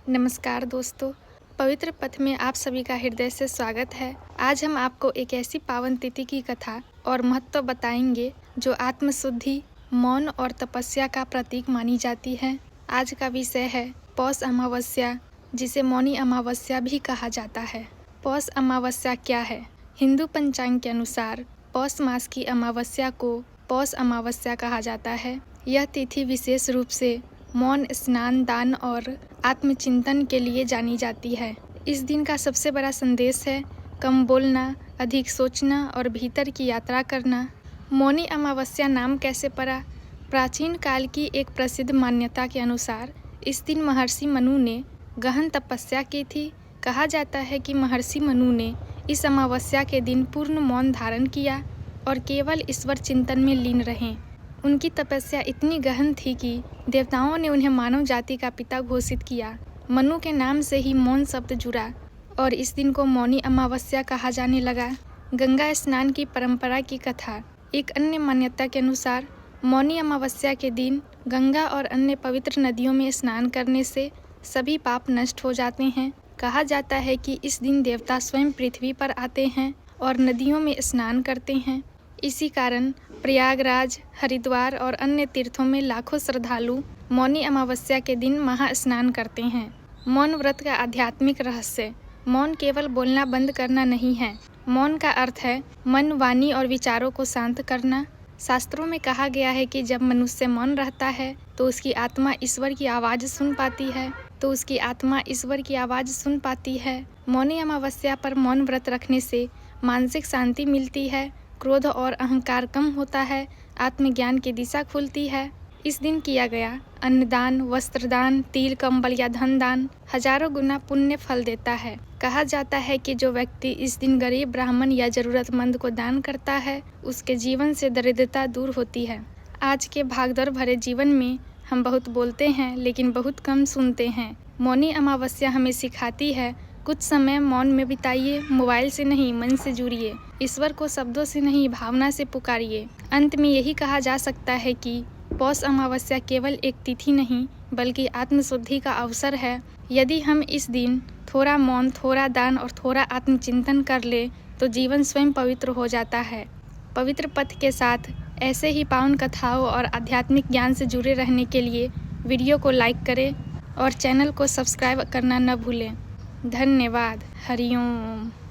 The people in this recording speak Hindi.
नमस्कार दोस्तों, पवित्र पथ में आप सभी का हृदय से स्वागत है। आज हम आपको एक ऐसी पावन तिथि की कथा और महत्व बताएंगे जो आत्मशुद्धि, मौन और तपस्या का प्रतीक मानी जाती है। आज का विषय है पौष अमावस्या, जिसे मौनी अमावस्या भी कहा जाता है। पौष अमावस्या क्या है? हिंदू पंचांग के अनुसार पौष मास की अमावस्या को पौष अमावस्या कहा जाता है। यह तिथि विशेष रूप से मौन, स्नान, दान और आत्मचिंतन के लिए जानी जाती है। इस दिन का सबसे बड़ा संदेश है कम बोलना, अधिक सोचना और भीतर की यात्रा करना। मौनी अमावस्या नाम कैसे पड़ा? प्राचीन काल की एक प्रसिद्ध मान्यता के अनुसार इस दिन महर्षि मनु ने गहन तपस्या की थी। कहा जाता है कि महर्षि मनु ने इस अमावस्या के दिन पूर्ण मौन धारण किया और केवल ईश्वर चिंतन में लीन रहे। उनकी तपस्या इतनी गहन थी कि देवताओं ने उन्हें मानव जाति का पिता घोषित किया। मनु के नाम से ही मौन शब्द जुड़ा और इस दिन को मौनी अमावस्या कहा जाने लगा। गंगा स्नान की परंपरा की कथा। एक अन्य मान्यता के अनुसार मौनी अमावस्या के दिन गंगा और अन्य पवित्र नदियों में स्नान करने से सभी पाप नष्ट हो जाते हैं। कहा जाता है कि इस दिन देवता स्वयं पृथ्वी पर आते हैं और नदियों में स्नान करते हैं। इसी कारण प्रयागराज, हरिद्वार और अन्य तीर्थों में लाखों श्रद्धालु मौनी अमावस्या के दिन महास्नान करते हैं। मौन व्रत का आध्यात्मिक रहस्य। मौन केवल बोलना बंद करना नहीं है। मौन का अर्थ है मन, वाणी और विचारों को शांत करना। शास्त्रों में कहा गया है कि जब मनुष्य मौन रहता है तो उसकी आत्मा ईश्वर की आवाज़ सुन पाती है। मौनी अमावस्या पर मौन व्रत रखने से मानसिक शांति मिलती है, क्रोध और अहंकार कम होता है, आत्मज्ञान की दिशा खुलती है। इस दिन किया गया अन्नदान, वस्त्रदान, तिल, कंबल या धन दान हजारों गुना पुण्य फल देता है। कहा जाता है कि जो व्यक्ति इस दिन गरीब, ब्राह्मण या जरूरतमंद को दान करता है, उसके जीवन से दरिद्रता दूर होती है। आज के भागदौड़ भरे जीवन में हम बहुत बोलते हैं लेकिन बहुत कम सुनते हैं। मौनी अमावस्या हमें सिखाती है कुछ समय मौन में बिताइए, मोबाइल से नहीं मन से जुड़िए, ईश्वर को शब्दों से नहीं भावना से पुकारिए। अंत में यही कहा जा सकता है कि पौष अमावस्या केवल एक तिथि नहीं बल्कि आत्मशुद्धि का अवसर है। यदि हम इस दिन थोड़ा मौन, थोड़ा दान और थोड़ा आत्मचिंतन कर ले तो जीवन स्वयं पवित्र हो जाता है। पवित्र पथ के साथ ऐसे ही पावन कथाओं और आध्यात्मिक ज्ञान से जुड़े रहने के लिए वीडियो को लाइक करें और चैनल को सब्सक्राइब करना न भूलें। धन्यवाद। हरिओम।